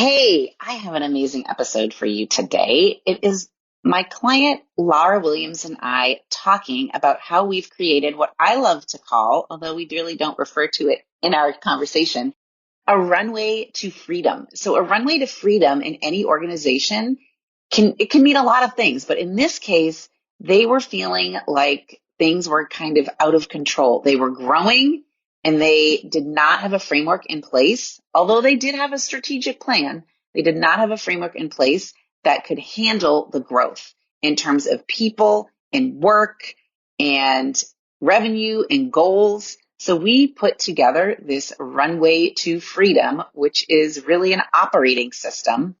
Hey, I have an amazing episode for you today. It is my client, Lara Williams, and I talking about how we've created what I love to call, although we really don't refer to it in our conversation, a runway to freedom. So a runway to freedom in any organization can mean a lot of things, but in this case, they were feeling like things were kind of out of control. They were growing and they did not have a framework in place. Although they did have a strategic plan, they did not have a framework in place that could handle the growth in terms of people and work and revenue and goals. So we put together this runway to freedom, which is really an operating system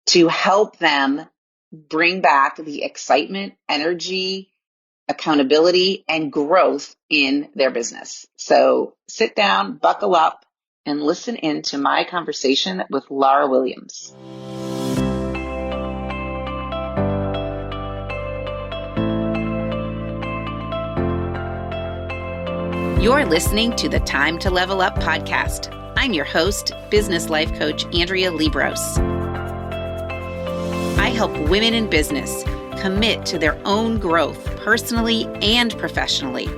to help them bring back the excitement, energy, accountability, and growth in their business. So sit down, buckle up, and listen in to my conversation with Lara Williams. You're listening to the Time to Level Up podcast. I'm your host, business life coach Andrea Liebross. I help women in business commit to their own growth personally and professionally.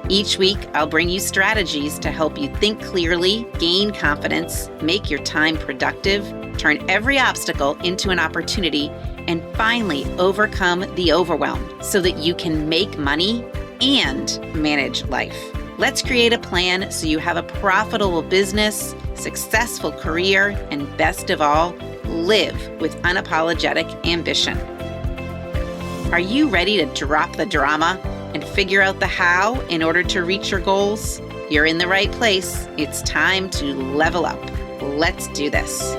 Each week, I'll bring you strategies to help you think clearly, gain confidence, make your time productive, turn every obstacle into an opportunity, and finally overcome the overwhelm so that you can make money and manage life. Let's create a plan so you have a profitable business, successful career, and best of all, live with unapologetic ambition. Are you ready to drop the drama and figure out the how in order to reach your goals? You're in the right place. It's time to level up. Let's do this.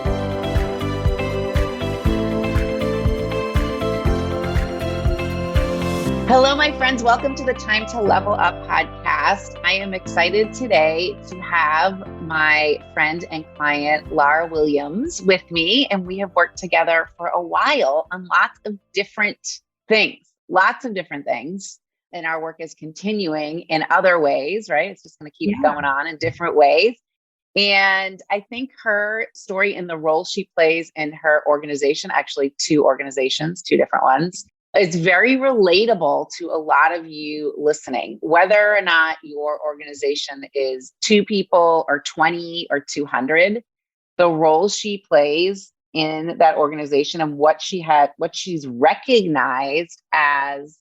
Hello, my friends. Welcome to the Time to Level Up podcast. I am excited today to have my friend and client, Lara Williams, with me, and we have worked together for a while on lots of different things, and our work is continuing in other ways, right? It's just going to keep going on in different ways. And I think her story and the role she plays in her organization, actually two organizations, two different ones, is very relatable to a lot of you listening, whether or not your organization is 2 people or 20 or 200, the role she plays in that organization and what she's recognized as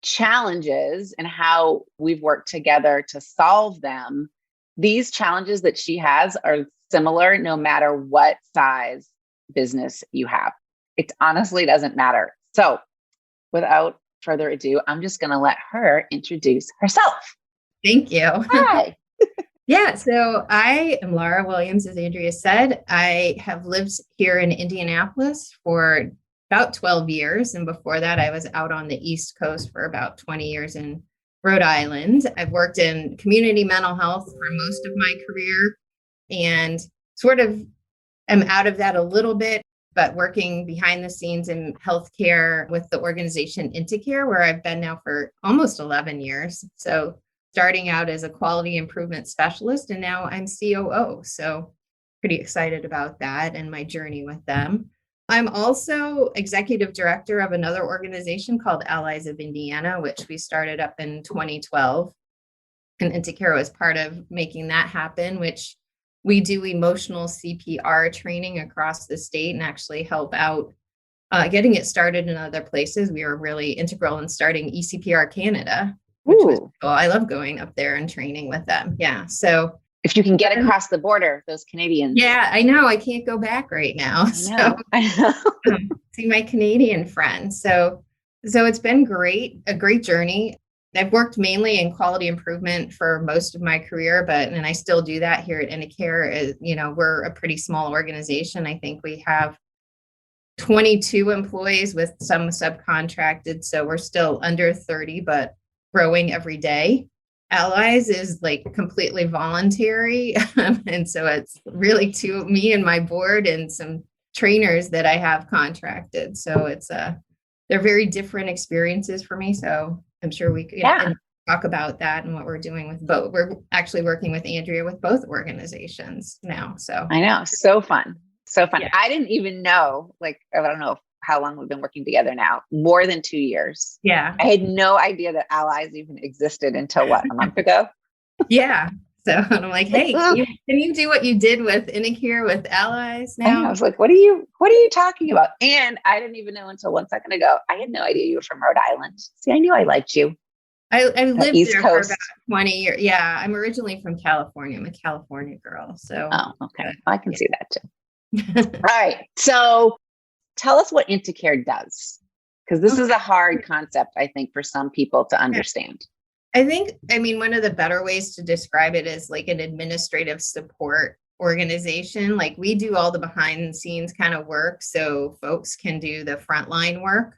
challenges and how we've worked together to solve them. These challenges that she has are similar no matter what size business you have. It honestly doesn't matter. So without further ado, I'm just going to let her introduce herself. Thank you. Hi. Yeah, so I am Lara Williams, as Andrea said. I have lived here in Indianapolis for about 12 years. And before that, I was out on the East Coast for about 20 years in Rhode Island. I've worked in community mental health for most of my career and sort of am out of that a little bit, but working behind the scenes in healthcare with the organization InteCare, where I've been now for almost 11 years. So starting out as a quality improvement specialist, and now I'm COO. So pretty excited about that and my journey with them. I'm also executive director of another organization called Allies of Indiana, which we started up in 2012. And InteCare was part of making that happen, which we do emotional CPR training across the state and actually help out getting it started in other places. We were really integral in starting ECPR Canada, which was cool. I love going up there and training with them. Yeah. So if you can get across the border, those Canadians. Yeah, I know. I can't go back right now. I know. See my Canadian friends. So it's been great, a great journey. I've worked mainly in quality improvement for most of my career, and I still do that here at InteCare. We're a pretty small organization. I think we have 22 employees with some subcontracted. So we're still under 30, but growing every day. Allies is like completely voluntary. And so it's really to me and my board and some trainers that I have contracted. So they're very different experiences for me. So I'm sure we could talk about that and what we're doing with both. We're actually working with Andrea with both organizations now. So I know. So fun. So fun. Yeah. I didn't even know, like, I don't know how long we've been working together now, more than 2 years. Yeah. I had no idea that allies even existed until what, a month ago? Yeah. So I'm like, hey, can you do what you did with InteCare with allies I know. I now? was like, what are you talking about? And I didn't even know until 1 second ago. I had no idea you were from Rhode Island. See, I knew I liked you. I lived East there for Coast. about 20 years. Yeah, I'm originally from California. I'm a California girl. So Oh, okay. I can see that too. yeah. All right. So tell us what InteCare does, because this is a hard concept, I think, for some people to understand. I mean, one of the better ways to describe it is like an administrative support organization. Like we do all the behind the scenes kind of work so folks can do the frontline work.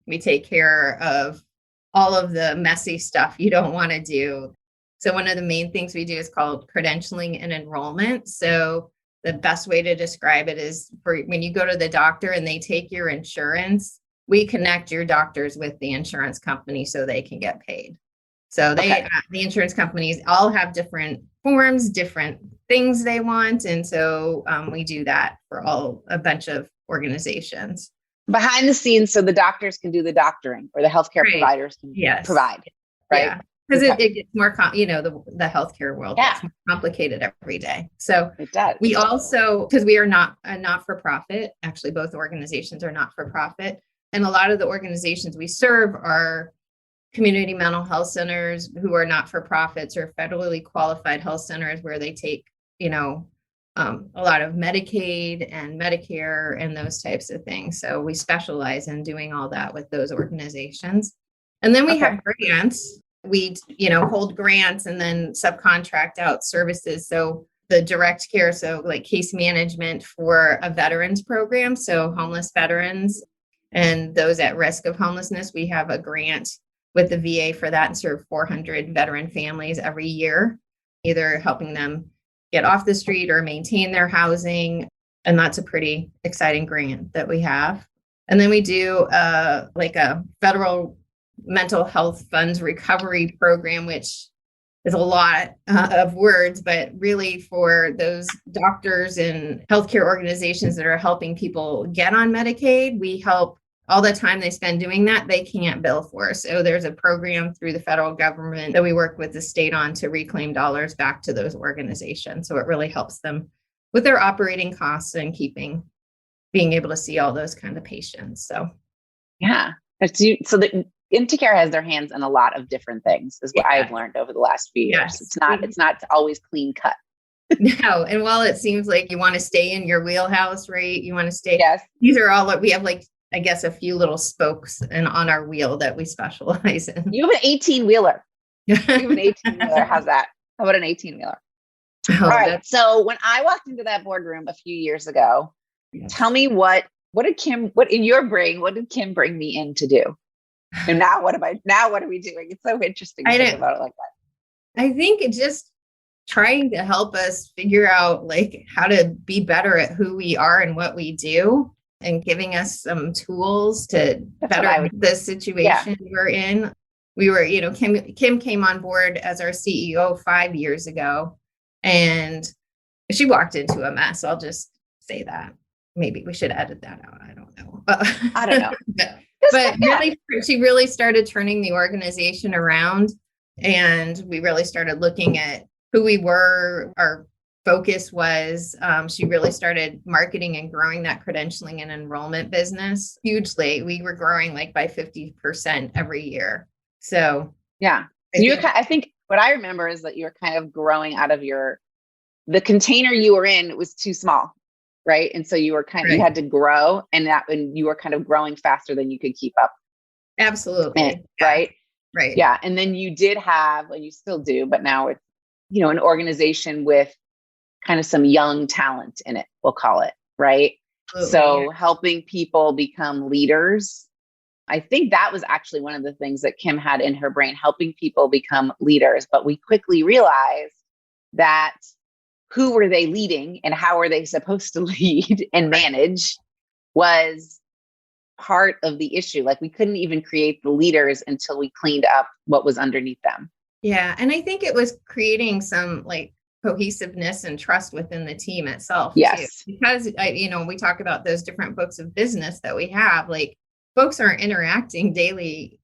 We take care of all of the messy stuff you don't want to do. So one of the main things we do is called credentialing and enrollment. So the best way to describe it is for when you go to the doctor and they take your insurance, we connect your doctors with the insurance company so they can get paid. So the insurance companies all have different forms, different things they want. And so we do that for a bunch of organizations. Behind the scenes, so the doctors can do the doctoring, or the healthcare providers can provide, right? Yeah, because it gets more, the healthcare world gets more complicated every day. So it does. We also, because we are not a not-for-profit, actually both organizations are not-for-profit. And a lot of the organizations we serve are community mental health centers who are not-for-profits, or federally qualified health centers where they take, a lot of Medicaid and Medicare and those types of things. So we specialize in doing all that with those organizations. And then we have grants. We, hold grants and then subcontract out services. So the direct care, so like case management for a veterans program. So homeless veterans and those at risk of homelessness, we have a grant with the VA for that and serve 400 veteran families every year, either helping them get off the street or maintain their housing. And that's a pretty exciting grant that we have. And then we do like a federal mental health funds recovery program, which is a lot of words, but really for those doctors and healthcare organizations that are helping people get on Medicaid, we help all the time they spend doing that, they can't bill for. So there's a program through the federal government that we work with the state on to reclaim dollars back to those organizations. So it really helps them with their operating costs and being able to see all those kind of patients. So yeah. So the InteCare has their hands in a lot of different things, is what I've learned over the last few years. It's not always clean cut. No. And while it seems like you want to stay in your wheelhouse, right? You want to stay. Yes. These are all, we have like, I guess, a few little spokes and on our wheel that we specialize in. You have an 18-wheeler. You have an 18-wheeler. How's that? How about an 18-wheeler? All right. So when I walked into that boardroom a few years ago, tell me what in your brain, what did Kim bring me in to do? And now what are we doing? It's so interesting to think about it like that. I think it's just trying to help us figure out like how to be better at who we are and what we do, and giving us some tools to better the situation we're in. We were, Kim came on board as our CEO 5 years ago, and she walked into a mess. I'll just say that. Maybe we should edit that out. I don't know. I don't know. but really, she really started turning the organization around, and we really started looking at who we were. Our focus was, she really started marketing and growing that credentialing and enrollment business hugely. We were growing like by 50% every year. So yeah, I think what I remember is that you're kind of growing out of the container you were in was too small, right? And so you were you had to grow, and you were kind of growing faster than you could keep up. Absolutely. Right. Right. Yeah. And then you did have, and you still do, but now it's, an organization with kind of some young talent in it, we'll call it, right? Absolutely, so helping people become leaders. I think that was actually one of the things that Kim had in her brain, helping people become leaders. But we quickly realized that who were they leading and how are they supposed to lead and manage was part of the issue. Like we couldn't even create the leaders until we cleaned up what was underneath them. Yeah. And I think it was creating some like cohesiveness and trust within the team itself too. Yes. Because we talk about those different books of business that we have, like folks aren't interacting daily,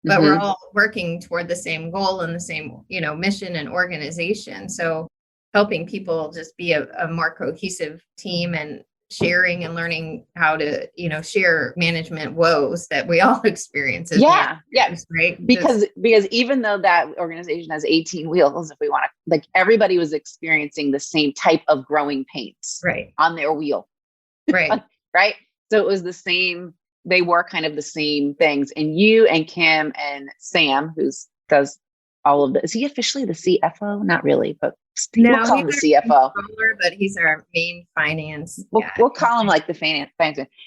but we're all working toward the same goal and the same, mission and organization. So helping people just be a more cohesive team and sharing and learning how to, share management woes that we all experience as managers, right? Because even though that organization has 18 wheels, if we want to, like, everybody was experiencing the same type of growing pains on their wheel. Right. Right. So it was the same, they were kind of the same things. And you and Kim and Sam, does all of this. Is he officially the CFO? Not really, but we'll call him the CFO. But he's our main finance. We'll call him like the finance.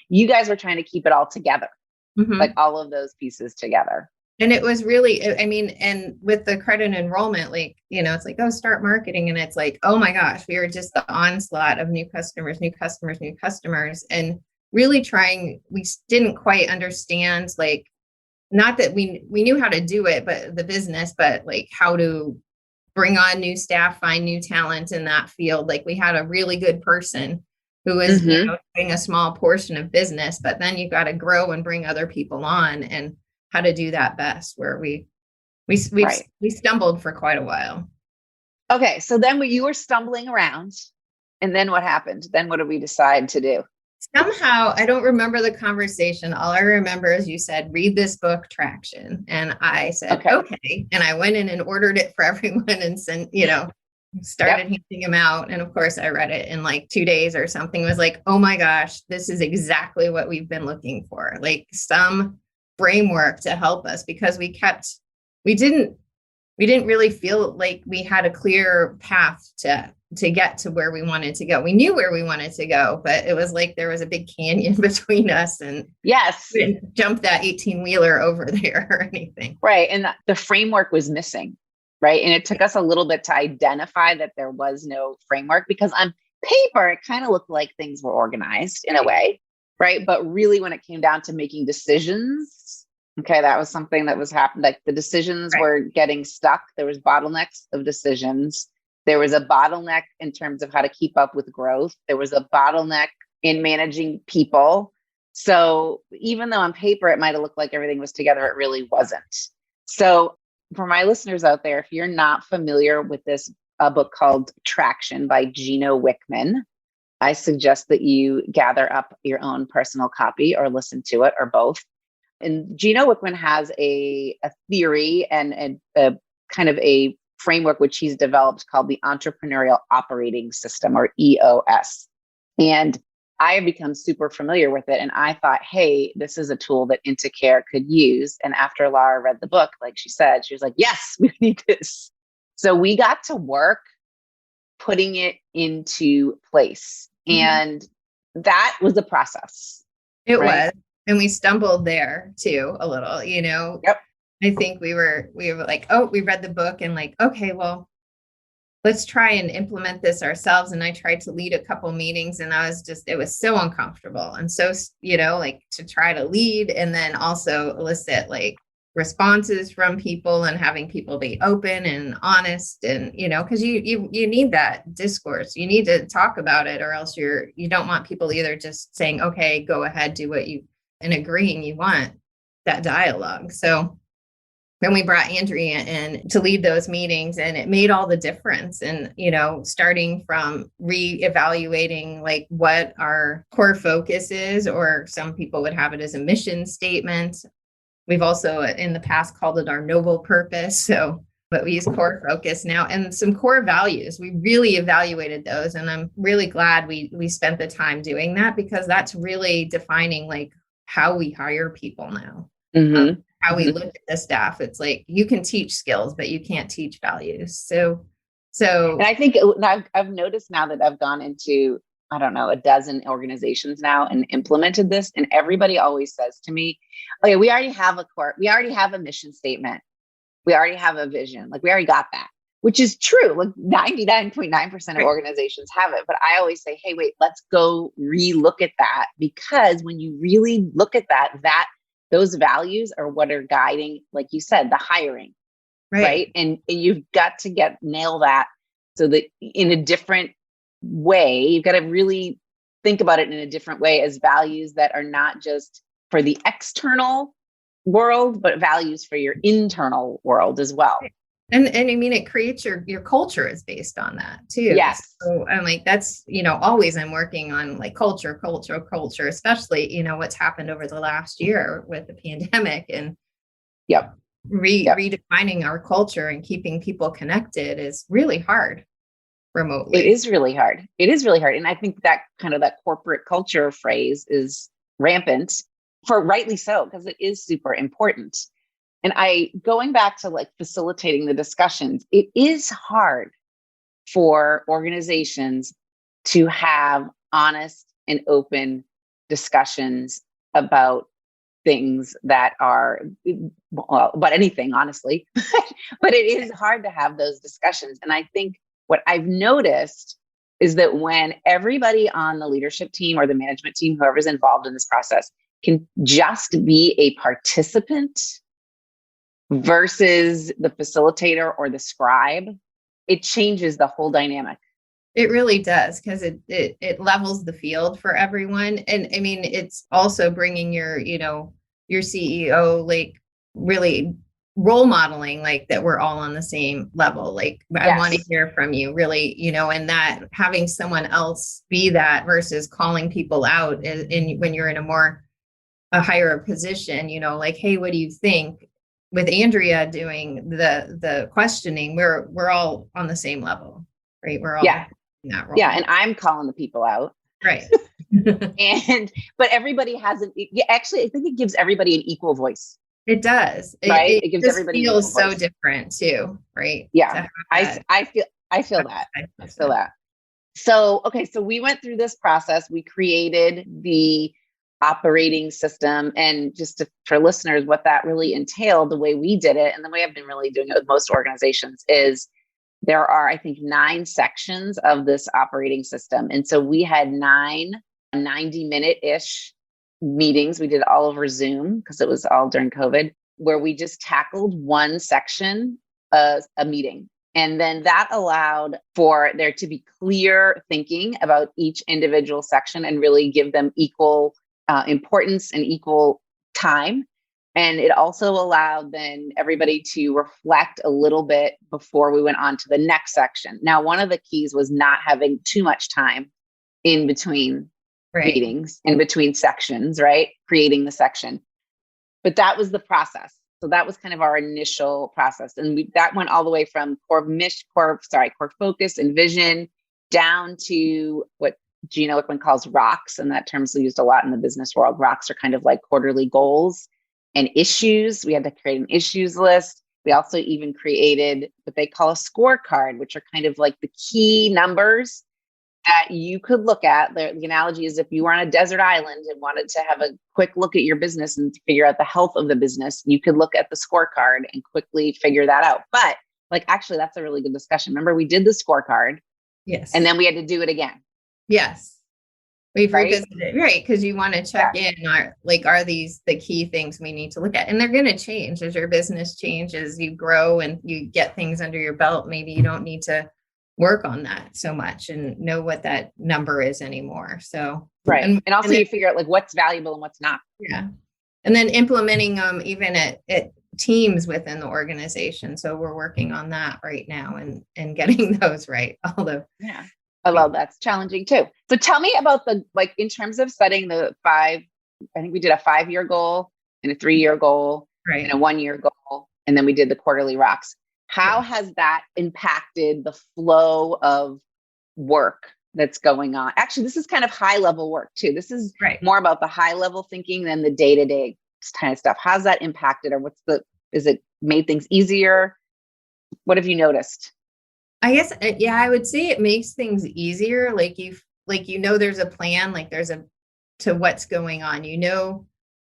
You guys were trying to keep it all together, like all of those pieces together. And it was really, and with the credit enrollment, like, it's like, oh, start marketing. And it's like, oh my gosh, we were just the onslaught of new customers. And really we didn't quite understand, like, not that we knew how to do it, but the business, but like how to bring on new staff, find new talent in that field. Like we had a really good person who was doing a small portion of business, but then you've got to grow and bring other people on, and how to do that best, where we stumbled for quite a while. Okay. So then you were stumbling around, and then what happened? Then what did we decide to do? Somehow, I don't remember the conversation. All I remember is you said, read this book, Traction. And I said, okay. And I went in and ordered it for everyone and sent, started handing them out. And of course, I read it in like 2 days or something. It was like, oh my gosh, this is exactly what we've been looking for. Like some framework to help us, because we didn't really feel like we had a clear path to get to where we wanted to go. We knew where we wanted to go, but it was like there was a big canyon between us, and we didn't jump that 18-wheeler over there or anything. Right. And the framework was missing. Right. And it took us a little bit to identify that there was no framework, because on paper, it kind of looked like things were organized in a way. Right. But really, when it came down to making decisions, that was something that was happening. Like the decisions were getting stuck. There was bottlenecks of decisions. There was a bottleneck in terms of how to keep up with growth. There was a bottleneck in managing people. So even though on paper it might have looked like everything was together, it really wasn't. So for my listeners out there, if you're not familiar with this book called Traction by Gino Wickman, I suggest that you gather up your own personal copy or listen to it, or both. And Gino Wickman has a theory and a kind of a framework which he's developed called the Entrepreneurial Operating System, or EOS. And I have become super familiar with it. And I thought, hey, this is a tool that InteCare could use. And after Lara read the book, like she said, she was like, yes, we need this. So we got to work putting it into place. And that was a process. It was. And we stumbled there too, a little, I think we were like, oh, we read the book and like, okay, well, let's try and implement this ourselves. And I tried to lead a couple meetings, and it was so uncomfortable. And so, like to try to lead and then also elicit like responses from people, and having people be open and honest, and, because you need that discourse. You need to talk about it, or else you don't want people either just saying, okay, go ahead, do what you, and agreeing. You want that dialogue. So then we brought Andrea in to lead those meetings, and it made all the difference. And, starting from reevaluating like what our core focus is, or some people would have it as a mission statement. We've also in the past called it our noble purpose. But we use core focus now, and some core values. We really evaluated those. And I'm really glad we spent the time doing that, because that's really defining like how we hire people now. How we look at the staff. It's like you can teach skills, but you can't teach values. So and I think I've noticed now that I've gone into, I don't know, a dozen organizations now and implemented this, and everybody always says to me, okay, we already have a mission statement. We already have a vision. Like we already got that, which is true. Like 99.9% of organizations have it. But I always say, hey, wait, let's go relook at that, because when you really look at that those values are what are guiding, like you said, the hiring, right? And you've got to nail that. so that in a different way, you've got to really think about it in a different way as values that are not just for the external world, but values for your internal world as well. And I mean, it creates your culture is based on that too. Yes. So I'm like, that's, always I'm working on like culture, especially, what's happened over the last year with the pandemic and redefining our culture and keeping people connected is really hard remotely. It is really hard. And I think that kind of that corporate culture phrase is rampant for rightly so, because it is super important. And going back to like facilitating the discussions, it is hard for organizations to have honest and open discussions about things that are, well, about anything, honestly, but it is hard to have those discussions. And I think what I've noticed is that when everybody on the leadership team or the management team, whoever's involved in this process, can just be a participant versus the facilitator or the scribe, it changes the whole dynamic. It really does, because it levels the field for everyone. And I mean, it's also bringing your CEO, like really role modeling, like that we're all on the same level. Like, yes. I want to hear from you really, and that having someone else be that versus calling people out when you're in a higher position, like, hey, what do you think? With Andrea doing the questioning, we're all on the same level, right? We're all in that role. Yeah, and I'm calling the people out. Right. But everybody has actually, I think it gives everybody an equal voice. It does. Right? It gives just everybody feels so different too, right? Yeah. I feel that. So, okay, so we went through this process. We created the operating system, and just for listeners, what that really entailed, the way we did it and the way I've been really doing it with most organizations is there are, I think, 9 sections of this operating system. And so we had 9 90-minute-ish meetings. We did all over Zoom because it was all during COVID, where we just tackled one section, a meeting. And then that allowed for there to be clear thinking about each individual section and really give them equal importance and equal time. And it also allowed then everybody to reflect a little bit before we went on to the next section. Now, one of the keys was not having too much time in between meetings, in between sections, right? Creating the section. But that was the process. So that was kind of our initial process. And that went all the way from core focus and vision down to what Gino Wickman calls rocks. And that term's used a lot in the business world. Rocks are kind of like quarterly goals and issues. We had to create an issues list. We also even created what they call a scorecard, which are kind of like the key numbers that you could look at. The analogy is if you were on a desert island and wanted to have a quick look at your business and figure out the health of the business, you could look at the scorecard and quickly figure that out. But actually, that's a really good discussion. Remember, we did the scorecard. Yes. And then we had to do it again. Yes. We've revisited it, right? Because you want to check in, are these the key things we need to look at? And they're going to change as your business changes, you grow and you get things under your belt. Maybe you don't need to work on that so much and know what that number is anymore. So, and also you figure out what's valuable and what's not. Yeah. And then implementing them even at teams within the organization. So we're working on that right now and getting those right. Although that's challenging too. So tell me about in terms of setting the 5, I think we did a 5-year goal and a 3-year goal and a 1-year goal. And then we did the quarterly rocks. How has that impacted the flow of work that's going on? Actually, this is kind of high level work too. This is more about the high level thinking than the day-to-day kind of stuff. How's that impacted, or is it made things easier? What have you noticed? I guess, I would say it makes things easier. There's a plan, to what's going on,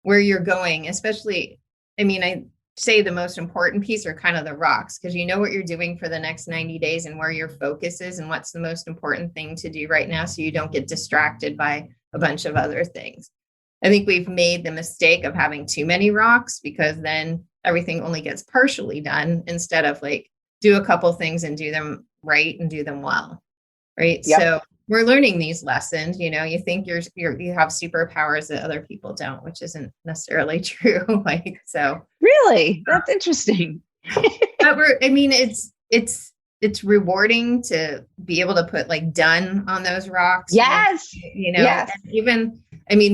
where you're going, especially, I say the most important piece are kind of the rocks, because you know what you're doing for the next 90 days and where your focus is and what's the most important thing to do right now. So you don't get distracted by a bunch of other things. I think we've made the mistake of having too many rocks, because then everything only gets partially done instead of do a couple things and do them right and do them well. Right. Yep. So we're learning these lessons. You think you have superpowers that other people don't, which isn't necessarily true. So Really? That's interesting. but it's rewarding to be able to put done on those rocks. Yes. Yes. And even,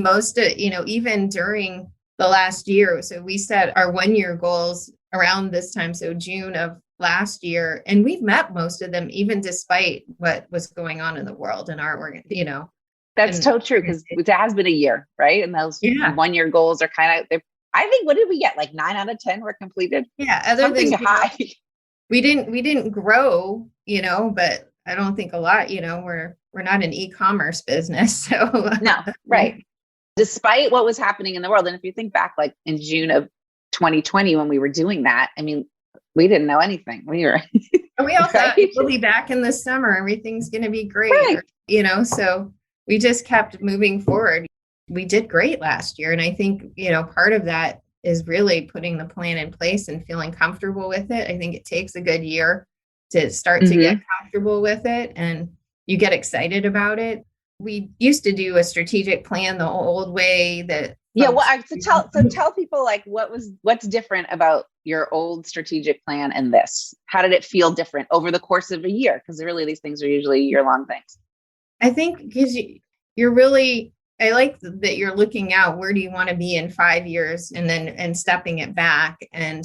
most of, even during the last year. So we set our 1-year goals around this time. So June of last year, and we've met most of them, even despite what was going on in the world and our organ, That's so true, because it has been a year, right? And those 1-year goals are kind of, I think, what did we get? 9 out of 10 were completed. Yeah. Other something than high. We didn't grow, but I don't think a lot, we're not an e-commerce business. So no, right. Despite what was happening in the world. And if you think back, in June of 2020, when we were doing that, we didn't know anything. We all thought we'll be back in the summer. Everything's going to be great. Right. So we just kept moving forward. We did great last year. And I think, part of that is really putting the plan in place and feeling comfortable with it. I think it takes a good year to start to get comfortable with it, and you get excited about it. We used to do a strategic plan the old way that. Yeah. Well, tell people what's different about your old strategic plan and this. How did it feel different over the course of a year? Because really these things are usually year-long things. I think because you're really, I like that you're looking out, where do you want to be in 5 years, and stepping it back and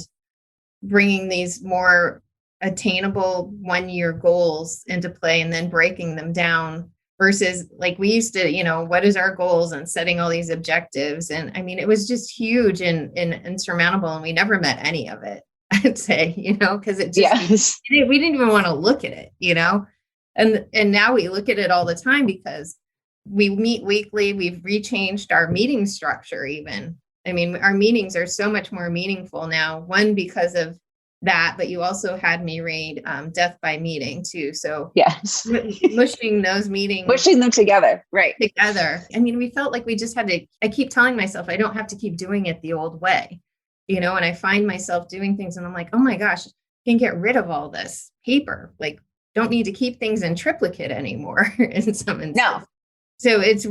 bringing these more attainable 1-year goals into play, and then breaking them down versus we used to, what is our goals, and setting all these objectives. And it was just huge and insurmountable, and we never met any of it, I'd say, because it just, we didn't even want to look at it, and now we look at it all the time because we meet weekly. We've rechanged our meeting structure even. Our meetings are so much more meaningful now, one, because of that, but you also had me read Death by Meeting too. So yes, mushing those meetings, pushing them together, right? Together. We felt like we just had to, I keep telling myself, I don't have to keep doing it the old way, and I find myself doing things and I'm like, oh my gosh, I can get rid of all this paper. Don't need to keep things in triplicate anymore in some instances. No. So it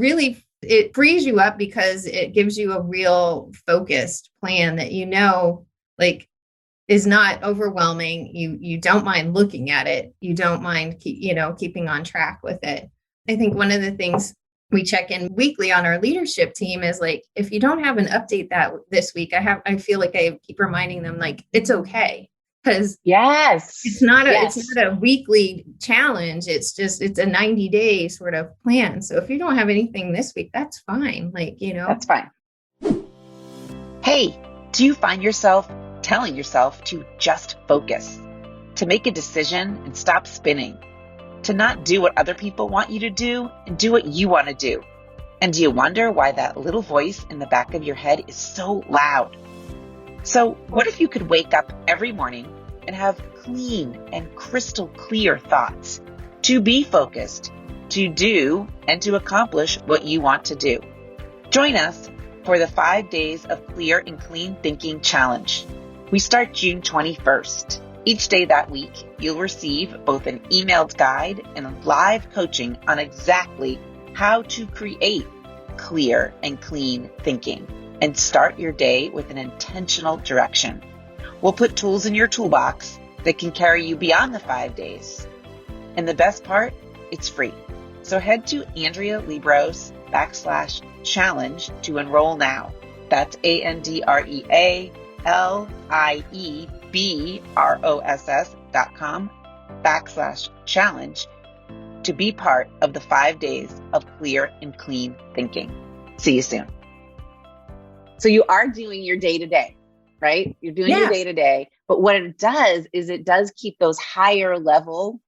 frees you up because it gives you a real focused plan that, is not overwhelming. You don't mind looking at it. You don't mind, keeping on track with it. I think one of the things we check in weekly on our leadership team is if you don't have an update that this week, I feel like I keep reminding them it's okay. Because it's not a weekly challenge. It's a 90-day sort of plan. So if you don't have anything this week, that's fine. That's fine. Hey, do you find yourself telling yourself to just focus, to make a decision and stop spinning, to not do what other people want you to do and do what you want to do? And do you wonder why that little voice in the back of your head is so loud? So what if you could wake up every morning and have clean and crystal clear thoughts to be focused, to do and to accomplish what you want to do? Join us for the 5 days of Clear and Clean Thinking Challenge. We start June 21st. Each day that week, you'll receive both an emailed guide and live coaching on exactly how to create clear and clean thinking and start your day with an intentional direction. We'll put tools in your toolbox that can carry you beyond the 5 days. And the best part, it's free. So head to Andrea Liebross /challenge to enroll now. That's AndreaLiebross.com/challenge to be part of the 5 days of clear and clean thinking. See you soon. So you are doing your day-to-day, right? You're doing your day-to-day, but what it does is it does keep those higher level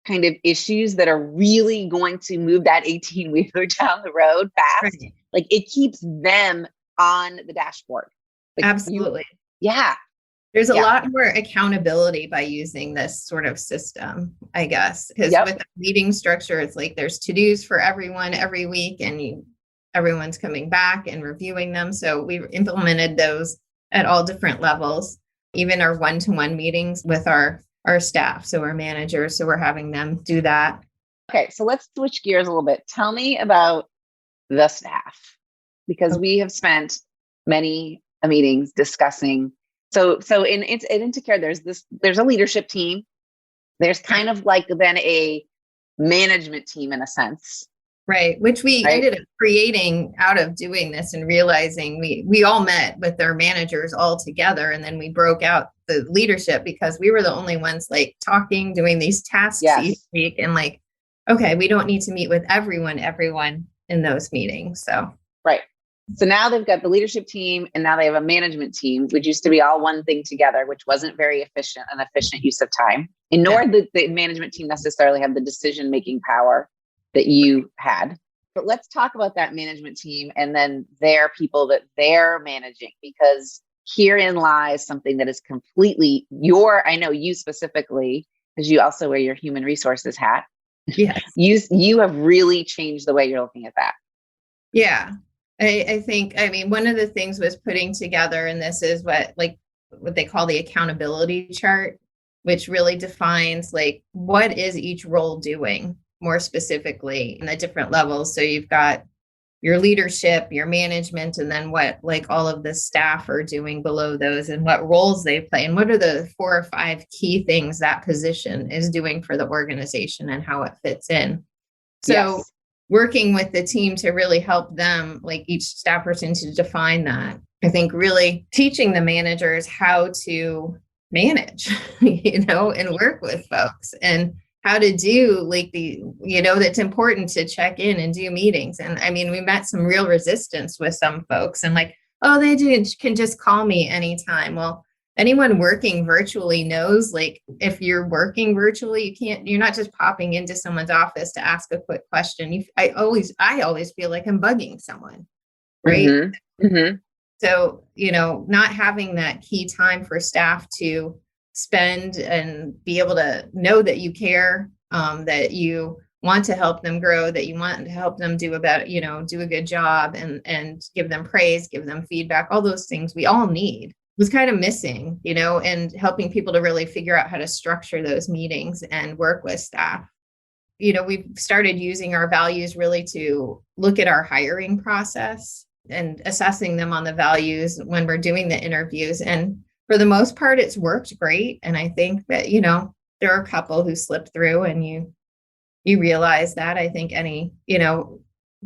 kind of issues that are really going to move that 18-wheeler down the road fast. Right. It keeps them on the dashboard. Absolutely. There's a lot more accountability by using this sort of system, I guess, because with the meeting structure, it's there's to-dos for everyone every week, and everyone's coming back and reviewing them. So we've implemented those at all different levels, even our one-to-one meetings with our our staff, so our managers. So we're having them do that. Okay, so let's switch gears a little bit. Tell me about the staff, because we have spent many meetings discussing. So in InteCare, there's a leadership team. There's kind of like then a management team in a sense. Right, which we right? ended up creating out of doing this and realizing we all met with their managers all together, and then we broke out the leadership because we were the only ones like talking, doing these tasks each week, and like, okay, we don't need to meet with everyone in those meetings. So right. So now they've got the leadership team, and now they have a management team, which used to be all one thing together, which wasn't very efficient use of time. And nor did the management team necessarily have the decision-making power that you had. But let's talk about that management team and then their people that they're managing, because herein lies something that is completely I know you specifically, because you also wear your human resources hat. Yes. You have really changed the way you're looking at that. Yeah. I think, one of the things was putting together, and this is what they call the accountability chart, which really defines like what is each role doing more specifically in the different levels. So you've got your leadership, your management, and then what like all of the staff are doing below those and what roles they play and what are the 4 or 5 key things that position is doing for the organization and how it fits in. So working with the team to really help them, like each staff person, to define that. I think really teaching the managers how to manage, and work with folks, and how to do like that's important to check in and do meetings. And we met some real resistance with some folks and like, oh, can just call me anytime. Well, anyone working virtually knows, like, if you're working virtually, you're not just popping into someone's office to ask a quick question. I always feel like I'm bugging someone, right? Mm-hmm. Mm-hmm. So, not having that key time for staff to spend and be able to know that you care, that you want to help them grow, that you want to help them do a good job and give them praise, give them feedback, all those things we all need was kind of missing, and helping people to really figure out how to structure those meetings and work with staff. We've started using our values really to look at our hiring process and assessing them on the values when we're doing the interviews. And for the most part, it's worked great. And I think that, there are a couple who slip through, and you realize that. I think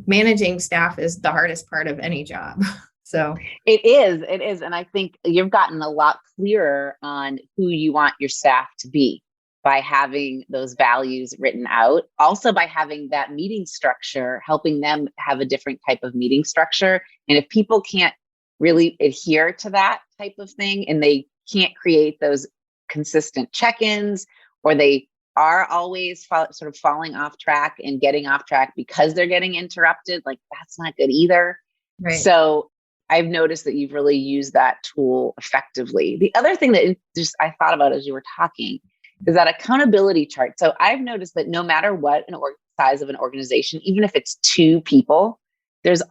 managing staff is the hardest part of any job. So it is. And I think you've gotten a lot clearer on who you want your staff to be by having those values written out. Also by having that meeting structure, helping them have a different type of meeting structure. And if people can't really adhere to that type of thing, and they can't create those consistent check-ins, or they are always sort of falling off track and getting off track because they're getting interrupted, like that's not good either. Right. So I've noticed that you've really used that tool effectively. The other thing that I thought about as you were talking is that accountability chart. So I've noticed that no matter what size of an organization, even if it's 2 people, there's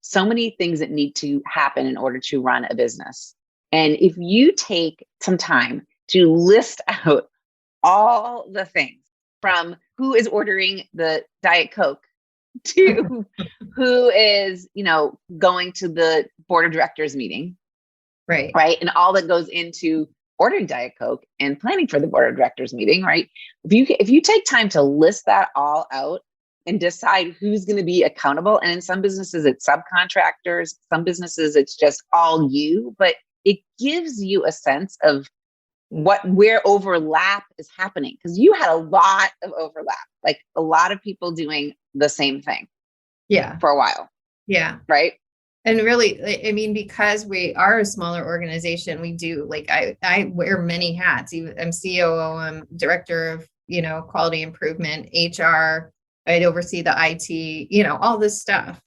so many things that need to happen in order to run a business. And if you take some time to list out all the things, from who is ordering the Diet Coke to who is, going to the board of directors meeting. Right. And all that goes into ordering Diet Coke and planning for the board of directors meeting, right? If you take time to list that all out and decide who's going to be accountable, and in some businesses it's subcontractors, some businesses it's just all you, but it gives you a sense of where overlap is happening, because you had a lot of overlap, like a lot of people doing the same thing for a while. Right. And really, because we are a smaller organization, we do, like, I wear many hats. I'm COO, I'm director of, quality improvement, HR, I'd oversee the IT, all this stuff.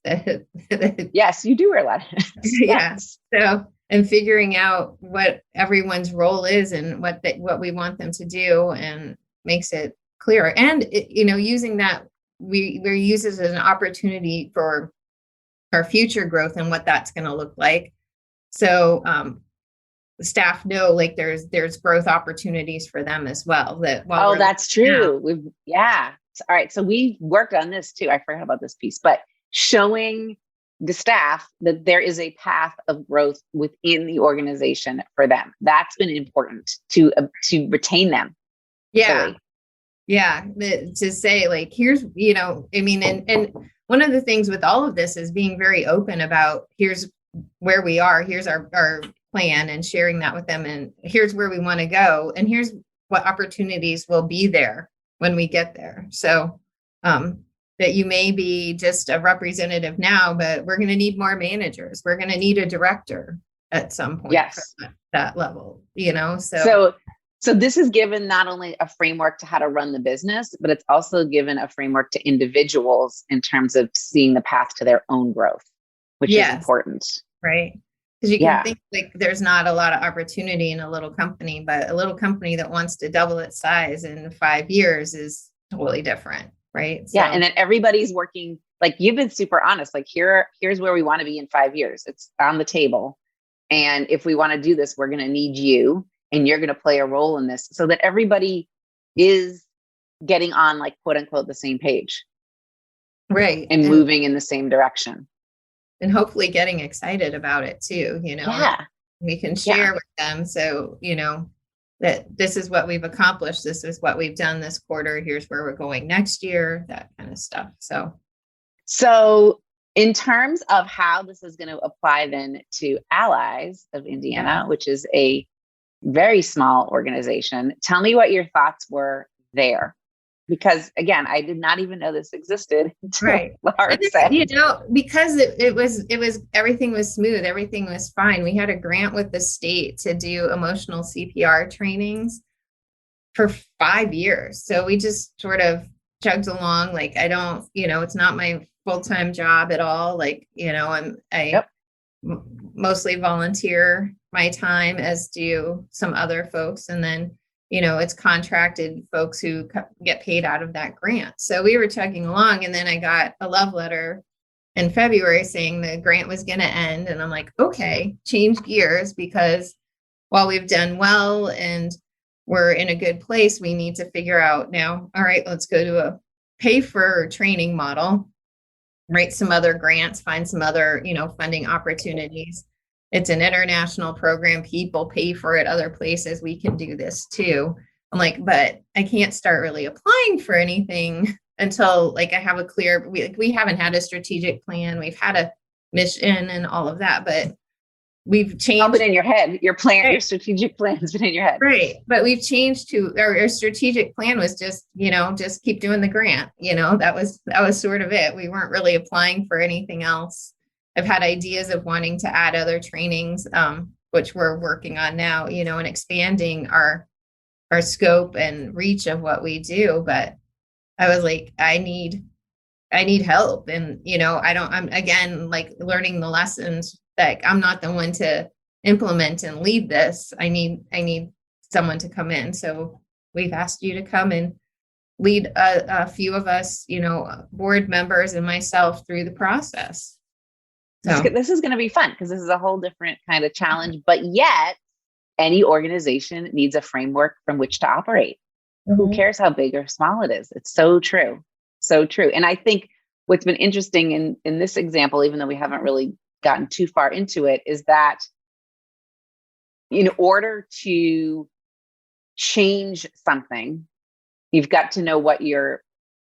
Yes, you do wear a lot of hats. Yes. So, and figuring out what everyone's role is and what we want them to do, and makes it clearer. And, using that, we use it as an opportunity for our future growth and what that's going to look like. So staff know like there's growth opportunities for them as well. That while Oh, that's true. All right. So we worked on this too. I forgot about this piece, but showing the staff that there is a path of growth within the organization for them. That's been important to retain them. Yeah. Fully. Yeah. To say like, here's, I mean, and one of the things with all of this is being very open about here's where we are, here's our plan, and sharing that with them, and here's where we want to go, and here's what opportunities will be there when we get there. So that you may be just a representative now, but we're going to need more managers. We're going to need a director at some point. Yes. That level, So this is given not only a framework to how to run the business, but it's also given a framework to individuals in terms of seeing the path to their own growth, which is important. Right. Because you can think like there's not a lot of opportunity in a little company, but a little company that wants to double its size in 5 years is totally different. Right. So, and then everybody's working, like you've been super honest, like here's where we want to be in 5 years. It's on the table. And if we want to do this, we're going to need you, and you're going to play a role in this, so that everybody is getting on, like, quote unquote, the same page. Right. And moving in the same direction. And hopefully getting excited about it too, we can share with them. So, that this is what we've accomplished. This is what we've done this quarter. Here's where we're going next year, that kind of stuff. So in terms of how this is going to apply then to Allies of Indiana, which is a very small organization, tell me what your thoughts were there. Because again, I did not even know this existed until Lara said. Because it was everything was smooth, everything was fine. We had a grant with the state to do emotional CPR trainings for 5 years. So we just sort of chugged along. Like, I don't, it's not my full-time job at all. Like, I mostly volunteer my time, as do some other folks. And then it's contracted folks who get paid out of that grant. So we were chugging along, and then I got a love letter in February saying the grant was going to end. And I'm like, okay, change gears, because while we've done well and we're in a good place, we need to figure out now, all right, let's go to a pay for training model, write some other grants, find some other, funding opportunities. It's an international program. People pay for it other places. We can do this too. I'm like, but I can't start really applying for anything until like I have a clear, we haven't had a strategic plan. We've had a mission and all of that, but we've changed. All been in your head. Your plan, your strategic plan has been in your head. Right. But we've changed to our strategic plan was just, just keep doing the grant. That was sort of it. We weren't really applying for anything else. I've had ideas of wanting to add other trainings, which we're working on now, and expanding our scope and reach of what we do. But I was like, I need help. And, I'm again, like learning the lessons that I'm not the one to implement and lead this. I need someone to come in. So we've asked you to come and lead a few of us, board members and myself through the process. So this is going to be fun, because this is a whole different kind of challenge, but yet any organization needs a framework from which to operate. Mm-hmm. Who cares how big or small it is? It's so true. So true. And I think what's been interesting in this example, even though we haven't really gotten too far into it, is that in order to change something, you've got to know what you're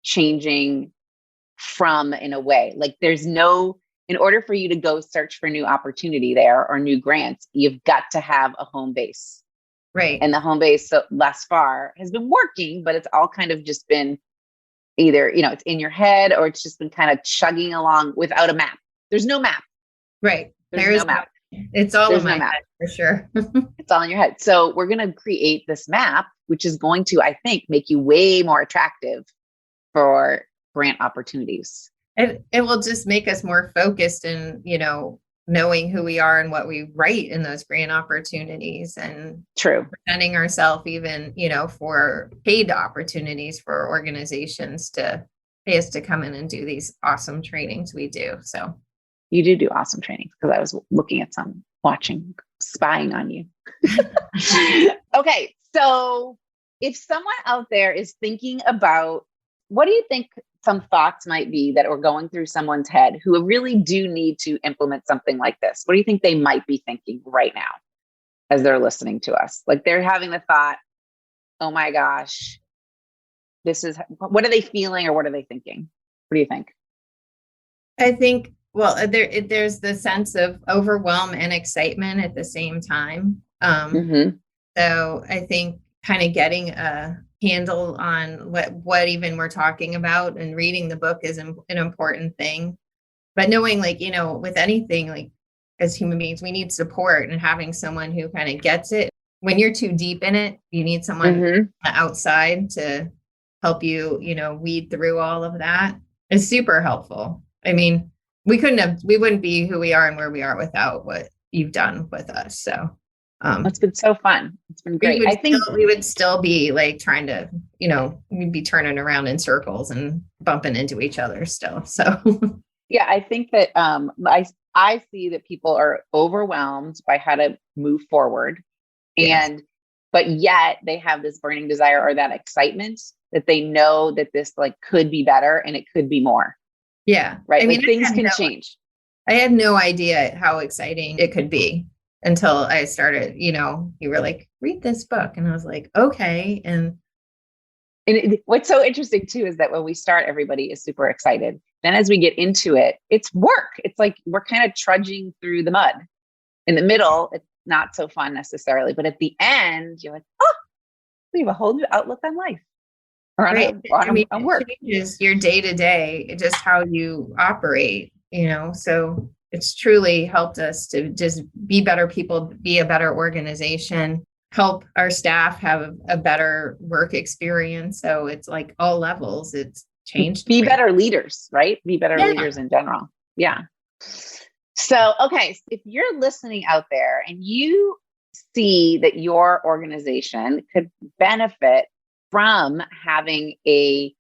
changing from, in a way. Like, in order for you to go search for new opportunity there or new grants, you've got to have a home base. Right. And the home base thus far has been working, but it's all kind of just been either, it's in your head, or it's just been kind of chugging along without a map. There's no map. Right. There's no map. It's all in my head, for sure. It's all in your head. So we're going to create this map, which is going to, I think, make you way more attractive for grant opportunities. It will just make us more focused in, knowing who we are and what we write in those grant opportunities, and presenting ourselves even, for paid opportunities for organizations to pay us to come in and do these awesome trainings we do. So you do awesome trainings, because I was looking at watching spying on you. Okay. So if someone out there is thinking about, what do you think some thoughts might be that are going through someone's head who really do need to implement something like this? What do you think they might be thinking right now as they're listening to us? Like they're having the thought, oh my gosh, what are they feeling or what are they thinking? What do you think? I think, well, there's the sense of overwhelm and excitement at the same time. So I think kind of getting a handle on what even we're talking about and reading the book is an important thing. But knowing, like, with anything, like as human beings, we need support, and having someone who kind of gets it. When you're too deep in it, you need someone outside to help you, weed through all of that. It's super helpful. I mean, we wouldn't be who we are and where we are without what you've done with us. So it's been so fun. It's been great. I think we would still be like trying to, we'd be turning around in circles and bumping into each other still. So yeah, I think that I see that people are overwhelmed by how to move forward. Yes. But yet they have this burning desire or that excitement that they know that this like could be better and it could be more. Yeah. Right. I mean, things can change. I had no idea how exciting it could be until I started, you were like, read this book. And I was like, okay. And what's so interesting too, is that when we start, everybody is super excited. Then as we get into it, it's work. It's like, we're kind of trudging through the mud. In the middle, it's not so fun necessarily, but at the end, you're like, oh, we have a whole new outlook on life. Or on work. It changes your day to day, just how you operate, so it's truly helped us to just be better people, be a better organization, help our staff have a better work experience. So it's like all levels, it's changed. Be better leaders, right? Be better leaders in general. Yeah. So, okay. So if you're listening out there and you see that your organization could benefit from having a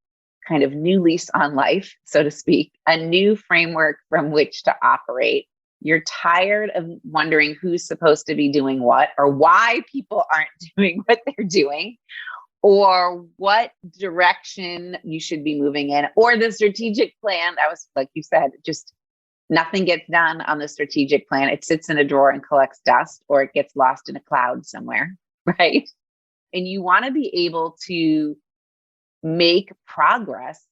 kind of new lease on life, so to speak, a new framework from which to operate. You're tired of wondering who's supposed to be doing what, or why people aren't doing what they're doing, or what direction you should be moving in, or the strategic plan. That was, like you said, just nothing gets done on the strategic plan. It sits in a drawer and collects dust, or it gets lost in a cloud somewhere, right? And you want to be able to make progress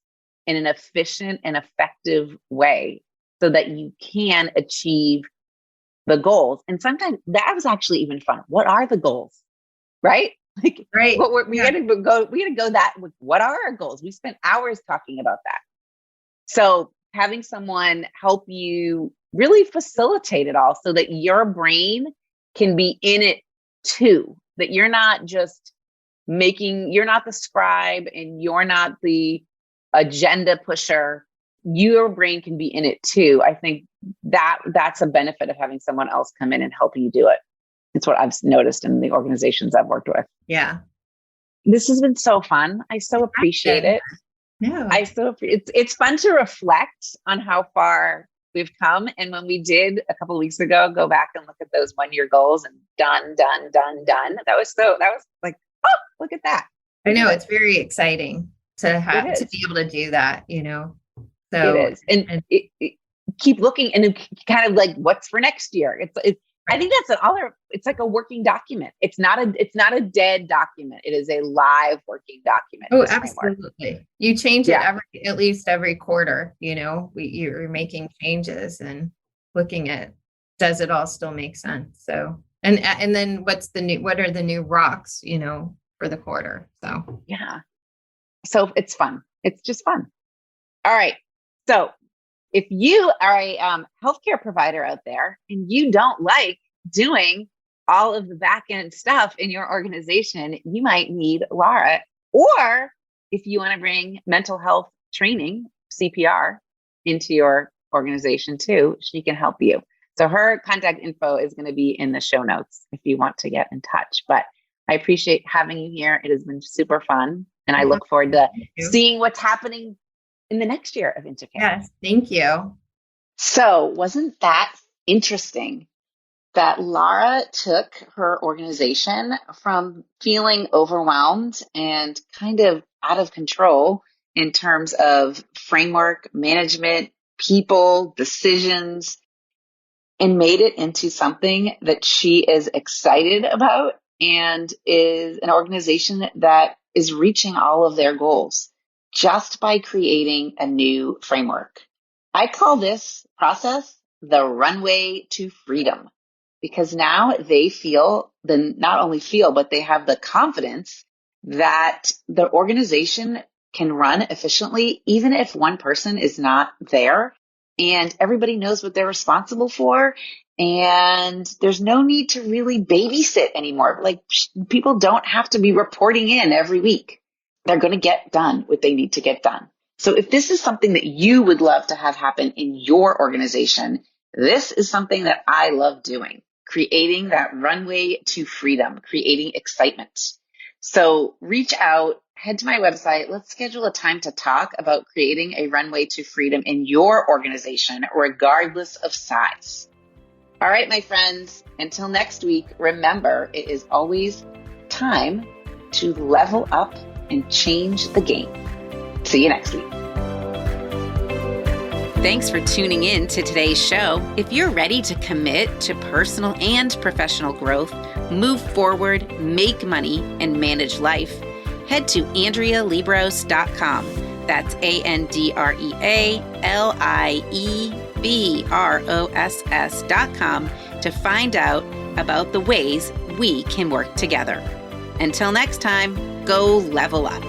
in an efficient and effective way so that you can achieve the goals. And sometimes that was actually even fun. What are the goals? Right? Like, right. We had to go that with, what are our goals? We spent hours talking about that. So having someone help you really facilitate it all so that your brain can be in it too, that you're not just you're not the scribe and you're not the agenda pusher. Your brain can be in it too. I think that's a benefit of having someone else come in and help you do it. It's what I've noticed in the organizations I've worked with. Yeah. This has been so fun. I so appreciate it. Yeah. It's fun to reflect on how far we've come. And when we did a couple of weeks ago, go back and look at those 1-year goals and done. That was like, oh, look at that. I know, it's very exciting to have to be able to do that, So it is. And keep looking and kind of like, what's for next year? I think that's it's like a working document. It's not a dead document. It is a live working document. Oh, absolutely. You change it at least every quarter, you're making changes and looking at, does it all still make sense? So, and then what are the new rocks, for the quarter? So, yeah. So it's fun. It's just fun. All right. So if you are a healthcare provider out there and you don't like doing all of the back end stuff in your organization, you might need Lara. Or if you want to bring mental health training, CPR, into your organization too, she can help you. So her contact info is going to be in the show notes if you want to get in touch. But I appreciate having you here. It has been super fun. And I look forward to seeing what's happening in the next year of InteCare. Yes, thank you. So wasn't that interesting? that Lara took her organization from feeling overwhelmed and kind of out of control in terms of framework, management, people, decisions, and made it into something that she is excited about and is an organization that is reaching all of their goals just by creating a new framework. I call this process the runway to freedom, because now they not only feel, but they have the confidence that the organization can run efficiently, even if one person is not there, and everybody knows what they're responsible for. And there's no need to really babysit anymore. Like, people don't have to be reporting in every week. They're going to get done what they need to get done. So if this is something that you would love to have happen in your organization, this is something that I love doing, creating that runway to freedom, creating excitement. So reach out, head to my website. Let's schedule a time to talk about creating a runway to freedom in your organization, regardless of size. All right, my friends, until next week, remember, it is always time to level up and change the game. See you next week. Thanks for tuning in to today's show. If you're ready to commit to personal and professional growth, move forward, make money, and manage life, head to AndreaLiebross.com. That's AndreaLiebross.com to find out about the ways we can work together. Until next time, go level up.